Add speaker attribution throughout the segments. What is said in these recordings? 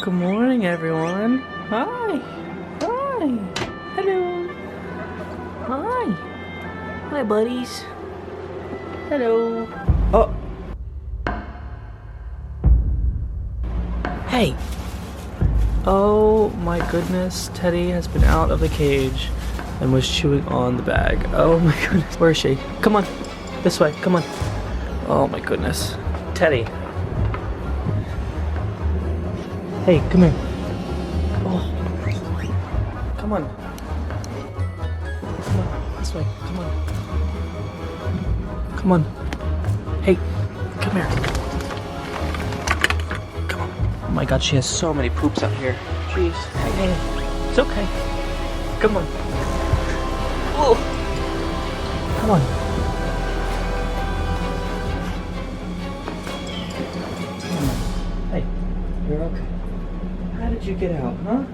Speaker 1: Good morning, everyone. Hi. Hi. Hello. Hi. Hi, buddies. Hello. Oh. Hey. Oh my goodness. Teddy has been out of the cage and was chewing on the bag. Oh my goodness. Where is she? Come on. This way. Come on. Oh my goodness. Teddy. Hey, come here. Oh. Come on. Come on. This way. Come on. Come on. Hey, come here. Come on. Oh my god, she has so many poops out here. Jeez. Hey, it's okay. Come on. Oh. Come on. Hey, you're okay. How did you get out, huh?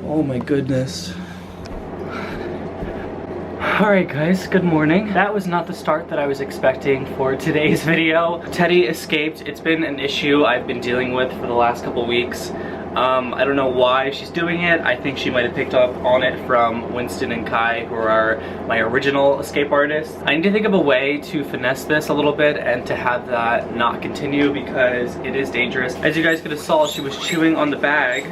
Speaker 1: Oh my goodness. Alright guys, good morning. That was not the start that I was expecting for today's video. Teddy escaped. It's been an issue I've been dealing with for the last couple weeks. I don't know why she's doing it. I think she might have picked up on it from Winston and Kai, who are my original escape artists. I need to think of a way to finesse this a little bit and to have that not continue because it is dangerous. As you guys could have saw, she was chewing on the bag,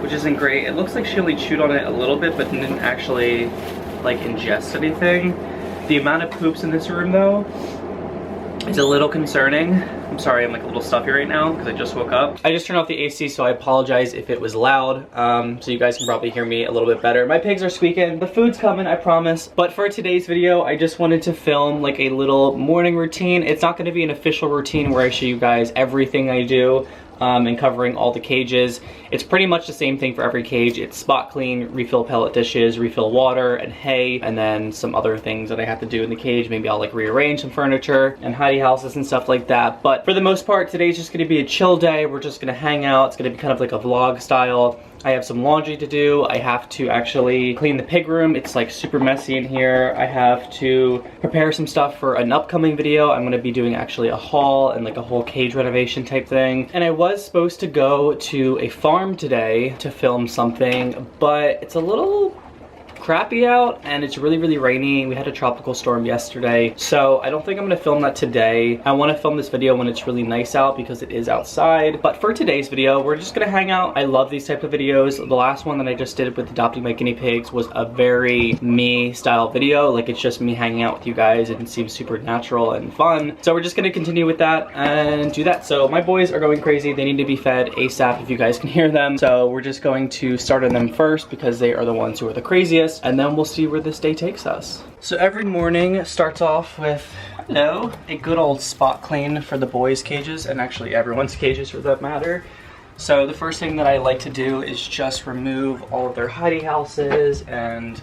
Speaker 1: which isn't great. It looks like she only chewed on it a little bit but didn't actually like ingest anything. The amount of poops in this room though is a little concerning. I'm sorry, I'm like a little stuffy right now because I just woke up. I just turned off the AC, so I apologize if it was loud. So you guys can probably hear me a little bit better. My pigs are squeaking. The food's coming, I promise. But for today's video, I just wanted to film like a little morning routine. It's not gonna be an official routine where I show you guys everything I do. And covering all the cages. It's pretty much the same thing for every cage. It's spot clean, refill pellet dishes, refill water and hay, and then some other things that I have to do in the cage. Maybe I'll like rearrange some furniture and hidey houses and stuff like that. But for the most part, today's just gonna be a chill day. We're just gonna hang out. It's gonna be kind of like a vlog style. I have some laundry to do. I have to actually clean the pig room. It's like super messy in here. I have to prepare some stuff for an upcoming video. I'm gonna be doing actually a haul and like a whole cage renovation type thing. And I was supposed to go to a farm today to film something, but it's a little crappy out and it's really rainy. We had a tropical storm yesterday, so I don't think I'm gonna film that today. I want to film this video when it's really nice out because it is outside. But for today's video, we're just gonna hang out. I love these type of videos. The last one that I just did with adopting my guinea pigs was a very me style video. Like it's just me hanging out with you guys and it seems super natural and fun. So we're just gonna continue with that and do that. So my boys are going crazy. They need to be fed ASAP if you guys can hear them. So we're just going to start on them first because they are the ones who are the craziest. And then we'll see where this day takes us. So every morning starts off with, hello, a good old spot clean for the boys' cages and actually everyone's cages for that matter. So the first thing that I like to do is just remove all of their hidey houses and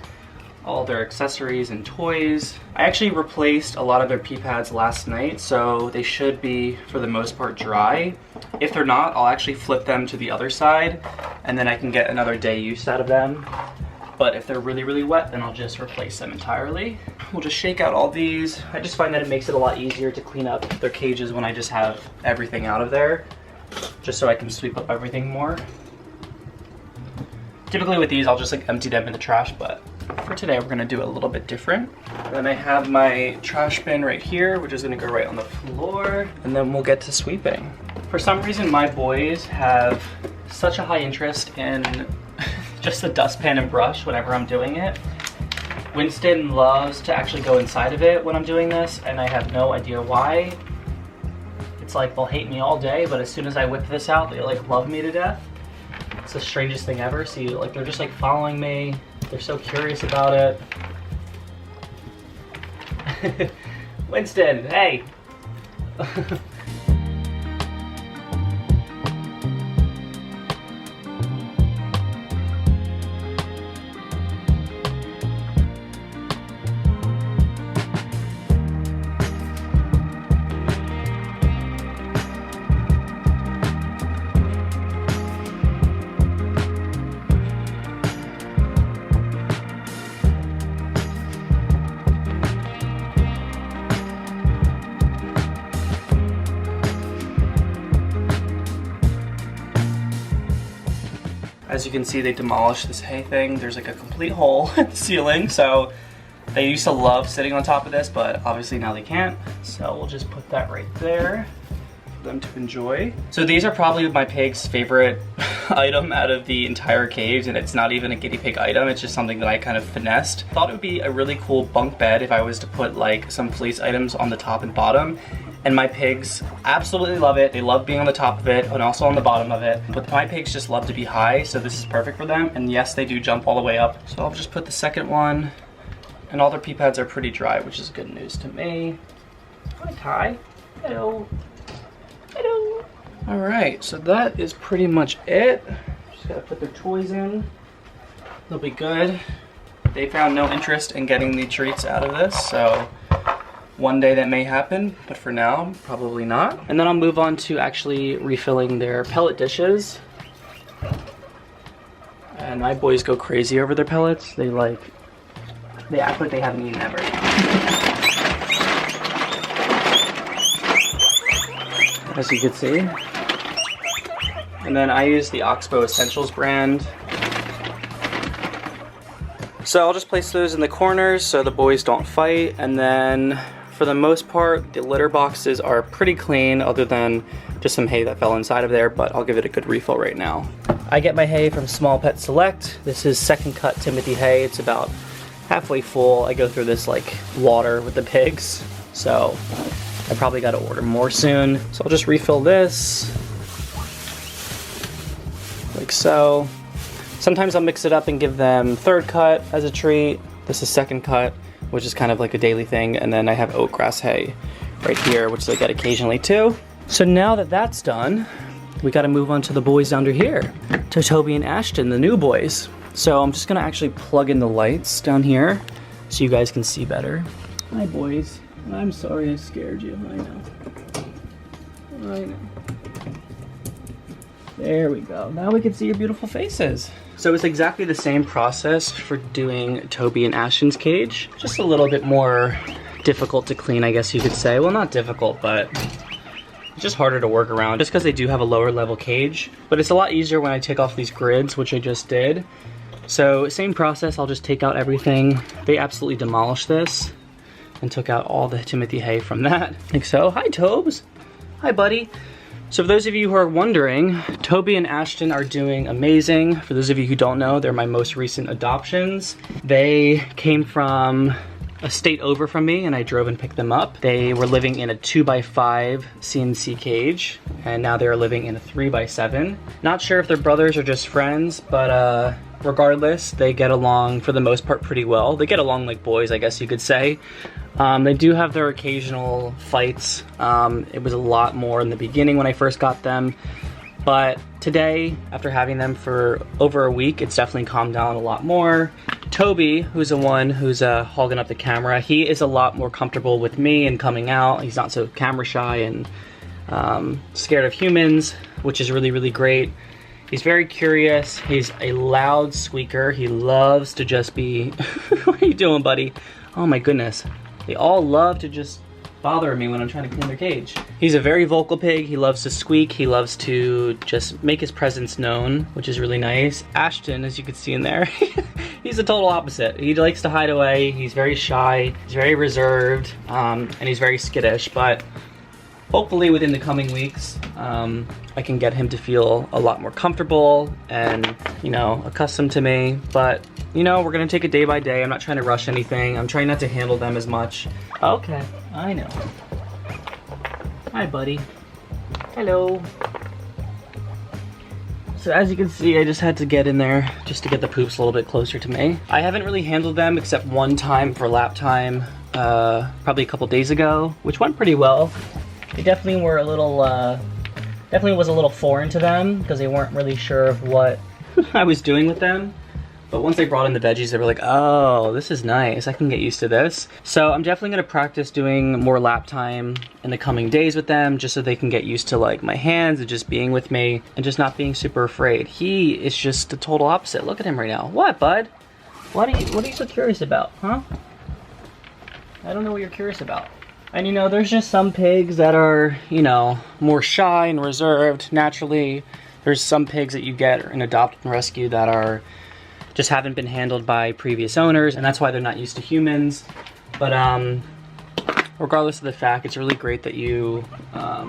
Speaker 1: all their accessories and toys. I actually replaced a lot of their pee pads last night, so they should be, for the most part, dry. If they're not, I'll actually flip them to the other side and then I can get another day use out of them. But if they're really wet, then I'll just replace them entirely. We'll just shake out all these. I just find that it makes it a lot easier to clean up their cages when I just have everything out of there, just so I can sweep up everything more. Typically with these, I'll just like empty them in the trash, but for today, we're gonna do it a little bit different. Then I have my trash bin right here, which is gonna go right on the floor, and then we'll get to sweeping. For some reason, my boys have such a high interest in just the dustpan and brush whenever I'm doing it. Winston loves to actually go inside of it when I'm doing this, and I have no idea why. It's like they'll hate me all day, but as soon as I whip this out, they like love me to death. It's the strangest thing ever. See, like they're just like following me. They're so curious about it. Winston, hey. As you can see, they demolished this hay thing. There's like a complete hole in the ceiling, so they used to love sitting on top of this, but obviously now they can't. So we'll just put that right there for them to enjoy. So these are probably my pig's favorite item out of the entire cage, and it's not even a guinea pig item, it's just something that I kind of finessed. Thought it would be a really cool bunk bed if I was to put like some fleece items on the top and bottom. And my pigs absolutely love it. They love being on the top of it and also on the bottom of it. But my pigs just love to be high, so this is perfect for them. And yes, they do jump all the way up. So I'll just put the second one. And all their pee pads are pretty dry, which is good news to me. Hi, Ty. Hello. Hello. All right, so that is pretty much it. Just gotta put their toys in. They'll be good. They found no interest in getting the treats out of this, so one day that may happen, but for now, probably not. And then I'll move on to actually refilling their pellet dishes. And my boys go crazy over their pellets. They act like they haven't eaten ever. As you can see. And then I use the Oxbow Essentials brand. So I'll just place those in the corners so the boys don't fight, and then for the most part, the litter boxes are pretty clean other than just some hay that fell inside of there, but I'll give it a good refill right now. I get my hay from Small Pet Select. This is second cut Timothy hay. It's about halfway full. I go through this like water with the pigs, so I probably got to order more soon. So I'll just refill this, like so. Sometimes I'll mix it up and give them third cut as a treat. This is second cut, which is kind of like a daily thing. And then I have oat grass hay right here, which they get occasionally too. So now that that's done, we got to move on to the boys under here, to Toby and Ashton, the new boys. So I'm just gonna actually plug in the lights down here so you guys can see better. Hi boys, I'm sorry I scared you, I know. I know. There we go, now we can see your beautiful faces. So it's exactly the same process for doing Toby and Ashton's cage. Just a little bit more difficult to clean, I guess you could say. Well, not difficult, but it's just harder to work around just because they do have a lower level cage. But it's a lot easier when I take off these grids, which I just did. So same process, I'll just take out everything. They absolutely demolished this and took out all the Timothy hay from that. Like so. Hi Tobes. Hi buddy. So for those of you who are wondering, Toby and Ashton are doing amazing. For those of you who don't know, they're my most recent adoptions. They came from a state over from me and I drove and picked them up. They were living in a 2x5 CNC cage and now they're living in a 3x7. Not sure if they're brothers or just friends, but regardless, they get along for the most part pretty well. They get along like boys, I guess you could say. They do have their occasional fights. It was a lot more in the beginning when I first got them. But today, after having them for over a week, it's definitely calmed down a lot more. Toby, who's the one who's hogging up the camera, he is a lot more comfortable with me and coming out. He's not so camera shy and scared of humans, which is really, really great. He's very curious. He's a loud squeaker. He loves to just be... What are you doing, buddy? Oh my goodness. They all love to just bother me when I'm trying to clean their cage. He's a very vocal pig. He loves to squeak. He loves to just make his presence known, which is really nice. Ashton, as you can see in there, he's the total opposite. He likes to hide away. He's very shy. He's very reserved, and he's very skittish, but hopefully within the coming weeks, I can get him to feel a lot more comfortable and, you know, accustomed to me. But, you know, we're gonna take it day by day. I'm not trying to rush anything. I'm trying not to handle them as much. Okay, I know. Hi, buddy. Hello. So as you can see, I just had to get in there just to get the poops a little bit closer to me. I haven't really handled them except one time for lap time, probably a couple days ago, which went pretty well. They definitely were a little, definitely was a little foreign to them because they weren't really sure of what I was doing with them. But once they brought in the veggies, they were like, oh, this is nice. I can get used to this. So I'm definitely gonna practice doing more lap time in the coming days with them just so they can get used to like my hands and just being with me and just not being super afraid. He is just the total opposite. Look at him right now. What, bud? What are you so curious about, huh? I don't know what you're curious about. And you know, there's just some pigs that are, you know, more shy and reserved naturally. There's some pigs that you get and adopt and rescue that are just haven't been handled by previous owners, and that's why they're not used to humans. But regardless of the fact, it's really great that you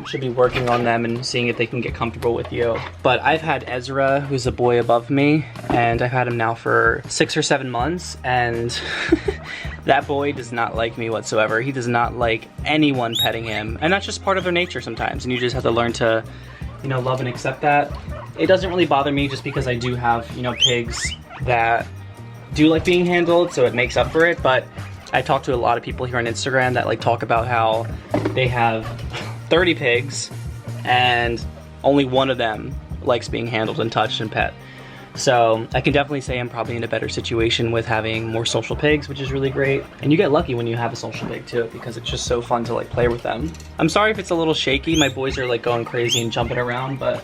Speaker 1: should be working on them and seeing if they can get comfortable with you. But I've had Ezra, who's a boy above me, and I've had him now for 6 or 7 months, and that boy does not like me whatsoever. He does not like anyone petting him, and that's just part of their nature sometimes, and you just have to learn to, you know, love and accept that. It doesn't really bother me just because I do have, you know, pigs that do like being handled, so it makes up for it. But I talk to a lot of people here on Instagram that like talk about how they have 30 pigs and only one of them likes being handled and touched and pet. So I can definitely say I'm probably in a better situation with having more social pigs, which is really great. And you get lucky when you have a social pig too, because it's just so fun to like play with them. I'm sorry if it's a little shaky. My boys are like going crazy and jumping around, but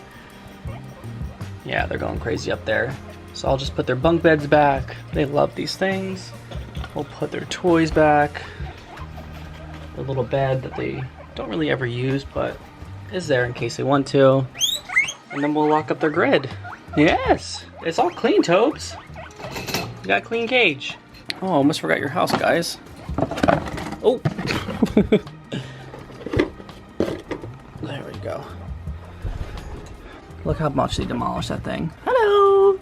Speaker 1: yeah, they're going crazy up there. So I'll just put their bunk beds back. They love these things. We'll put their toys back. The little bed that they don't really ever use, but is there in case they want to. And then we'll lock up their grid. Yes, it's all clean, Tobes. You got a clean cage. Oh, almost forgot your house, guys. Oh. There we go. Look how much they demolished that thing. Hello.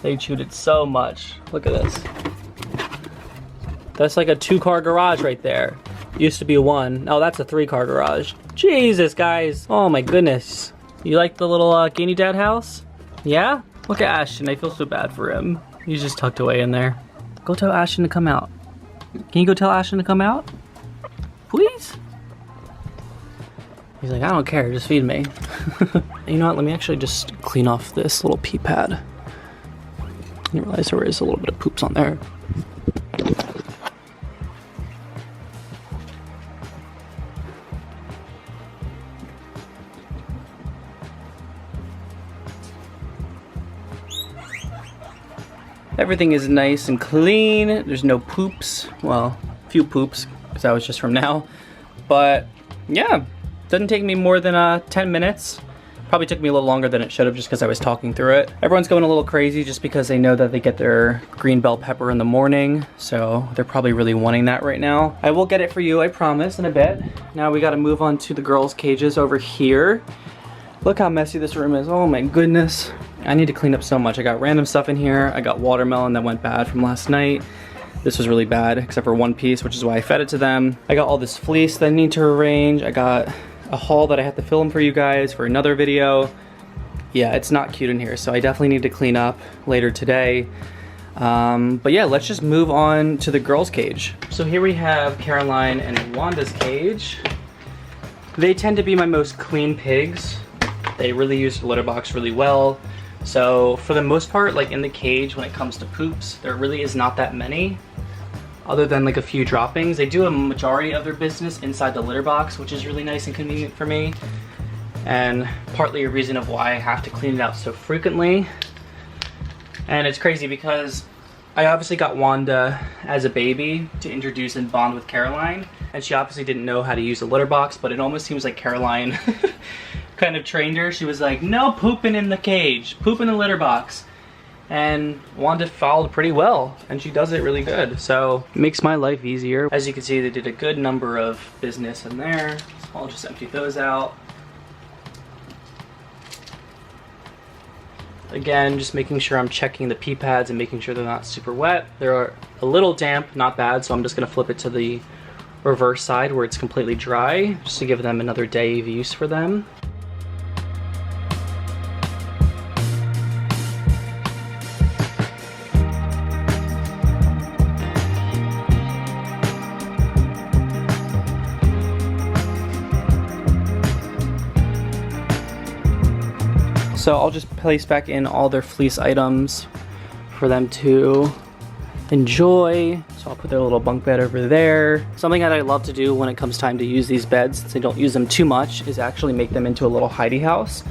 Speaker 1: They chewed it so much. Look at this. That's like a 2-car garage right there. Used to be a 1. Oh, that's a 3-car garage. Jesus, guys. Oh my goodness. You like the little Guinea Dad house? Yeah? Look at Ashton. I feel so bad for him. He's just tucked away in there. Go tell Ashton to come out. Can you go tell Ashton to come out? Please? He's like, I don't care. Just feed me. You know what? Let me actually just clean off this little pee pad. I didn't realize there is a little bit of poops on there. Everything is nice and clean. There's no poops. Well, a few poops, because that was just from now. But yeah, doesn't take me more than 10 minutes. Probably took me a little longer than it should have just because I was talking through it. Everyone's going a little crazy just because they know that they get their green bell pepper in the morning. So they're probably really wanting that right now. I will get it for you, I promise, in a bit. Now we got to move on to the girls' cages over here. Look how messy this room is. Oh my goodness. I need to clean up so much. I got random stuff in here. I got watermelon that went bad from last night. This was really bad, except for one piece, which is why I fed it to them. I got all this fleece that I need to arrange. I got a haul that I have to film for you guys for another video. Yeah, it's not cute in here, so I definitely need to clean up later today. But yeah, let's just move on to the girls' cage. So here we have Caroline and Wanda's cage. They tend to be my most clean pigs. They really use the litter box really well. So for the most part, like in the cage, when it comes to poops, there really is not that many, other than like a few droppings. They do a majority of their business inside the litter box, which is really nice and convenient for me, and partly a reason of why I have to clean it out so frequently. And it's crazy because I obviously got Wanda as a baby to introduce and bond with Caroline, and she obviously didn't know how to use a litter box, but it almost seems like Caroline kind of trained her. She was like, no pooping in the cage, poop in the litter box. And Wanda followed pretty well, and she does it really good. So it makes my life easier. As you can see, they did a good number of business in there. So I'll just empty those out. Again, just making sure I'm checking the pee pads and making sure they're not super wet. They're a little damp, not bad, so I'm just gonna flip it to the reverse side where it's completely dry, just to give them another day of use for them. So I'll just place back in all their fleece items for them to enjoy. So I'll put their little bunk bed over there. Something that I love to do when it comes time to use these beds, since I don't use them too much, is actually make them into a little hidey house.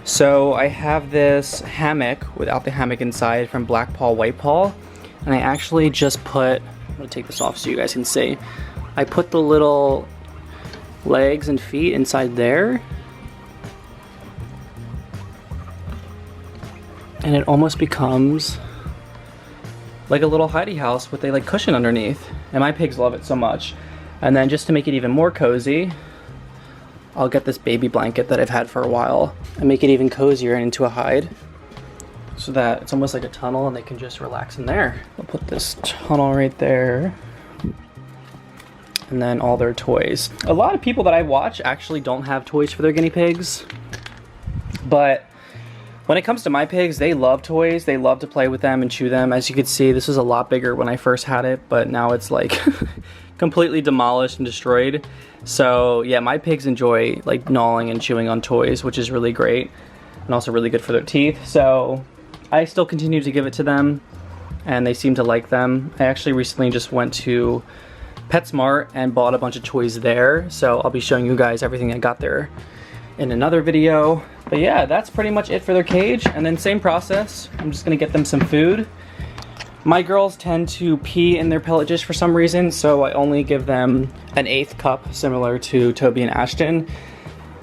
Speaker 1: So I have this hammock without the hammock inside from Black Paw White Paw, and I actually just put, I'm gonna take this off so you guys can see. I put the little legs and feet inside there. and it almost becomes like a little hidey house with a like cushion underneath. And my pigs love it so much. And then just to make it even more cozy, I'll get this baby blanket that I've had for a while and make it even cozier and into a hide so that it's almost like a tunnel and they can just relax in there. I'll put this tunnel right there. And then all their toys. A lot of people that I watch actually don't have toys for their guinea pigs, but when it comes to my pigs, they love toys. They love to play with them and chew them. As you can see, this was a lot bigger when I first had it, but now it's like completely demolished and destroyed. So yeah, my pigs enjoy like gnawing and chewing on toys, which is really great and also really good for their teeth. So I still continue to give it to them and they seem to like them. I actually recently just went to PetSmart and bought a bunch of toys there. So I'll be showing you guys everything I got there in another video. But yeah, that's pretty much it for their cage. And then same process, I'm just gonna get them some food. My girls tend to pee in their pellet dish for some reason, so I only give them an 1/8 cup, similar to Toby and Ashton.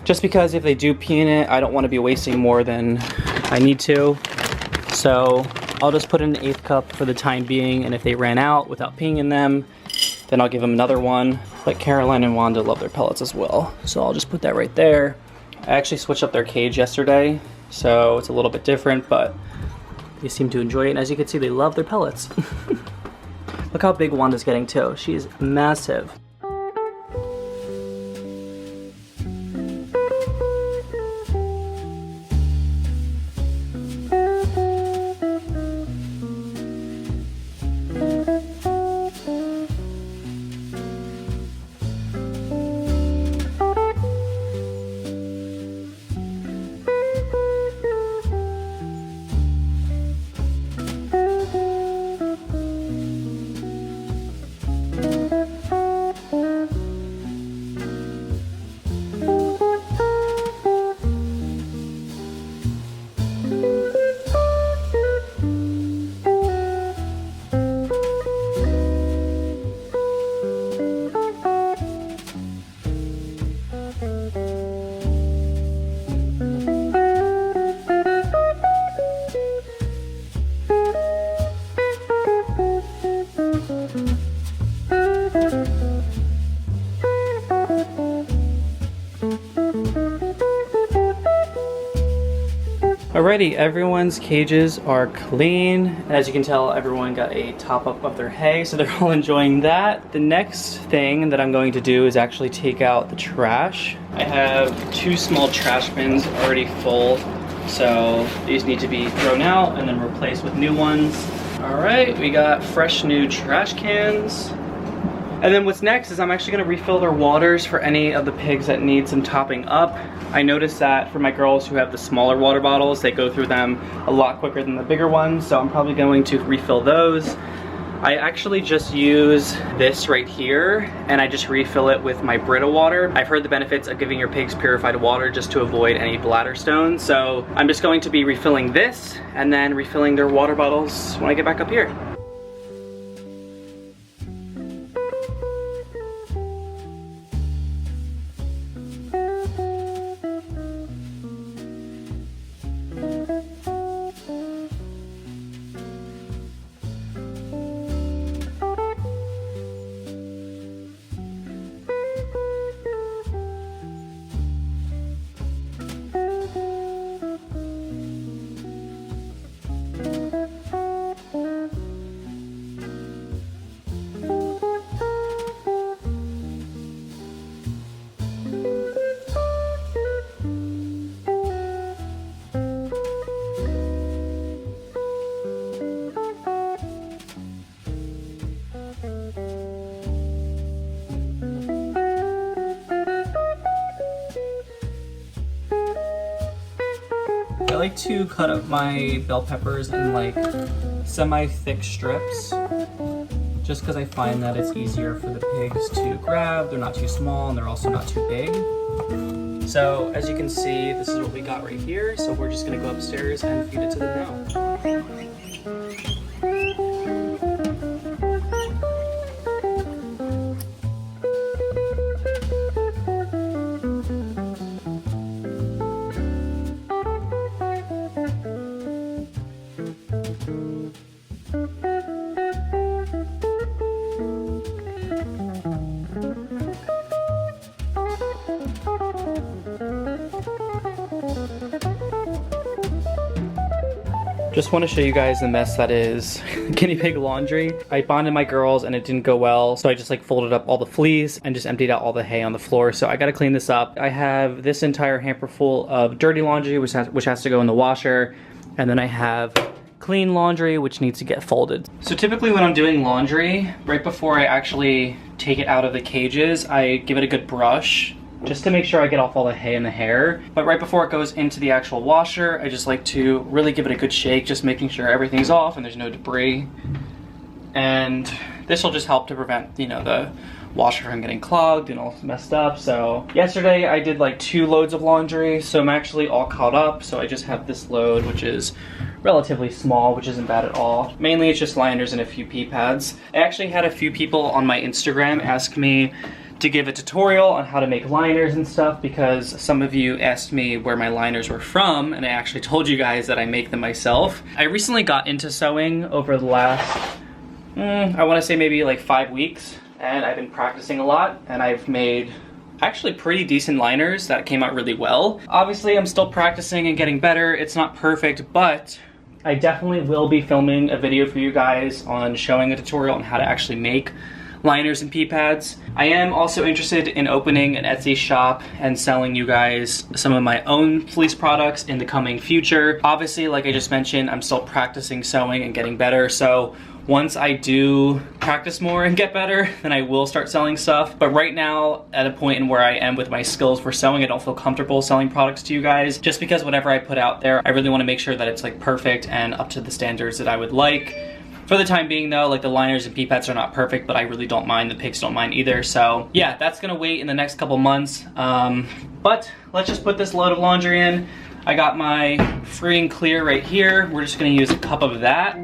Speaker 1: Just because if they do pee in it, I don't want to be wasting more than I need to. So I'll just put in an 1/8 cup for the time being, and if they ran out without peeing in them, then I'll give them another one. But Caroline and Wanda love their pellets as well, so I'll just put that right there. I actually switched up their cage yesterday, so it's a little bit different, but they seem to enjoy it, and as you can see, they love their pellets. Look how big Wanda's getting too. She's massive. Alrighty, everyone's cages are clean. As you can tell, everyone got a top up of their hay, so they're all enjoying that. The next thing that I'm going to do is actually take out the trash. I have 2 small trash bins already full, so these need to be thrown out and then replaced with new ones. Alright, we got fresh new trash cans. And then what's next is I'm actually gonna refill their waters for any of the pigs that need some topping up. I noticed that for my girls who have the smaller water bottles, they go through them a lot quicker than the bigger ones, so I'm probably going to refill those. I actually just use this right here, and I just refill it with my Brita water. I've heard the benefits of giving your pigs purified water just to avoid any bladder stones, so I'm just going to be refilling this and then refilling their water bottles when I get back up here. I like to cut up my bell peppers in like semi-thick strips, just because I find that it's easier for the pigs to grab. They're not too small and they're also not too big. So as you can see, this is what we got right here. So we're just gonna go upstairs and feed it to them now. Just want to show you guys the mess that is Guinea Pig Laundry. I bonded my girls and it didn't go well, so I just like folded up all the fleece and just emptied out all the hay on the floor. So I gotta clean this up. I have this entire hamper full of dirty laundry, which has to go in the washer. And then I have clean laundry, which needs to get folded. So typically when I'm doing laundry, right before I actually take it out of the cages, I give it a good brush just to make sure I get off all the hay and the hair. But right before it goes into the actual washer, I just like to really give it a good shake, just making sure everything's off and there's no debris. And this will just help to prevent, you know, the washer from getting clogged and all messed up. So yesterday I did like 2 loads of laundry, so I'm actually all caught up. So I just have this load, which is relatively small, which isn't bad at all. Mainly it's just liners and a few pee pads. I actually had a few people on my Instagram ask me to give a tutorial on how to make liners and stuff, because some of you asked me where my liners were from, and I actually told you guys that I make them myself. I recently got into sewing over the last, I wanna say maybe like 5 weeks, and I've been practicing a lot, and I've made actually pretty decent liners that came out really well. Obviously, I'm still practicing and getting better. It's not perfect, but I definitely will be filming a video for you guys on showing a tutorial on how to actually make liners and pee pads. I am also interested in opening an Etsy shop and selling you guys some of my own fleece products in the coming future. Obviously, like I just mentioned, I'm still practicing sewing and getting better, so once I do practice more and get better, then I will start selling stuff. But right now, at a point in where I am with my skills for sewing, I don't feel comfortable selling products to you guys, just because whatever I put out there, I really want to make sure that it's like perfect and up to the standards that I would like. For the time being though, like the liners and pee pads are not perfect, but I really don't mind. The pigs don't mind either. So yeah, that's gonna wait in the next couple months. But let's just put this load of laundry in. I got my free and clear right here. We're just gonna use a cup of that.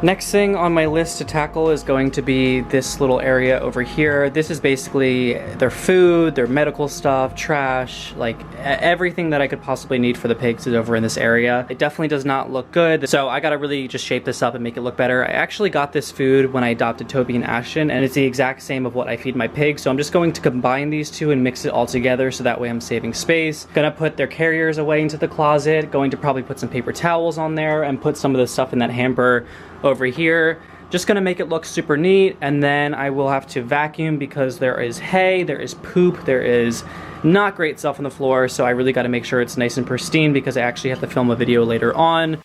Speaker 1: Next thing on my list to tackle is going to be this little area over here. This is basically their food, their medical stuff, trash, like everything that I could possibly need for the pigs is over in this area. It definitely does not look good, so I gotta really just shape this up and make it look better. I actually got this food when I adopted Toby and Ashton, and it's the exact same of what I feed my pigs, so I'm just going to combine these two and mix it all together so that way I'm saving space. Gonna put their carriers away into the closet, going to probably put some paper towels on there and put some of the stuff in that hamper over here. Just gonna make it look super neat, and then I will have to vacuum because there is hay, there is poop, there is not great stuff on the floor, so I really gotta make sure it's nice and pristine because I actually have to film a video later on.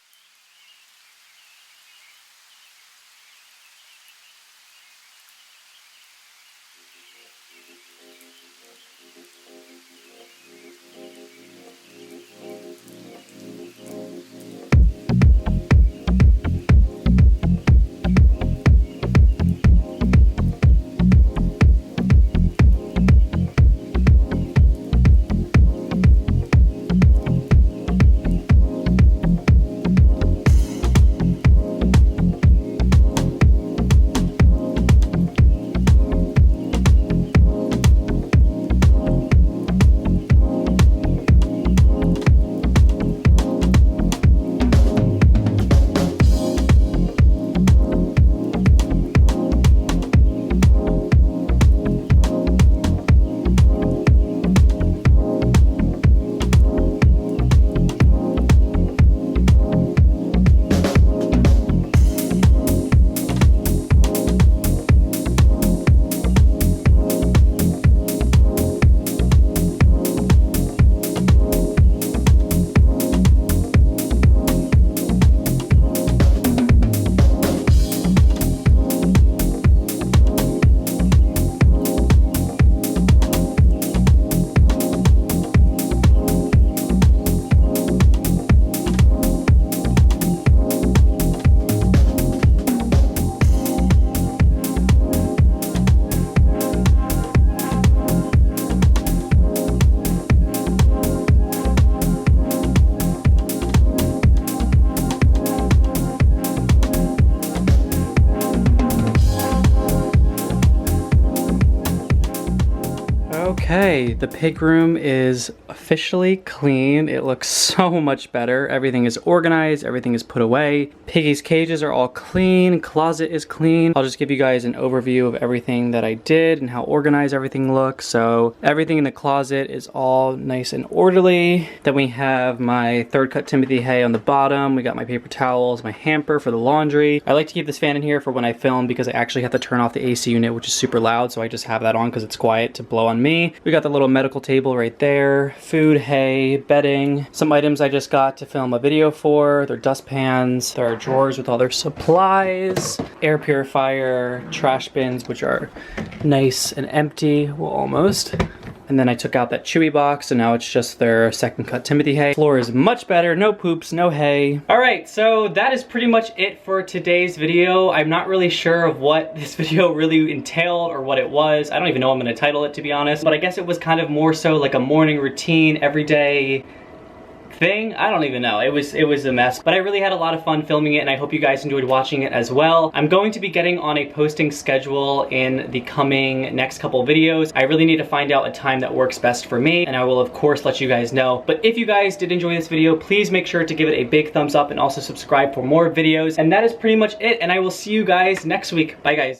Speaker 1: Okay, the pig room is officially clean. It looks so much better. Everything is organized, everything is put away. Piggy's cages are all clean, closet is clean. I'll just give you guys an overview of everything that I did and how organized everything looks. So everything in the closet is all nice and orderly. Then we have my third cut Timothy hay on the bottom. We got my paper towels, my hamper for the laundry. I like to keep this fan in here for when I film because I actually have to turn off the AC unit, which is super loud, so I just have that on because it's quiet to blow on me. We got the little medical table right there, food, hay, bedding, some items I just got to film a video for. They're dustpans, there are drawers with all their supplies, air purifier, trash bins, which are nice and empty, well, almost. And then I took out that Chewy box, and now it's just their second cut Timothy hay. Floor is much better, no poops, no hay. All right, so that is pretty much it for today's video. I'm not really sure of what this video really entailed or what it was. I don't even know what I'm gonna title it, to be honest, but I guess it was kind of more so like a morning routine, everyday thing. I don't even know. It was a mess, but I really had a lot of fun filming it, and I hope you guys enjoyed watching it as well. I'm going to be getting on a posting schedule in the coming next couple videos. I really need to find out a time that works best for me, and I will of course let you guys know. But if you guys did enjoy this video, please make sure to give it a big thumbs up and also subscribe for more videos. And that is pretty much it, and I will see you guys next week. Bye guys.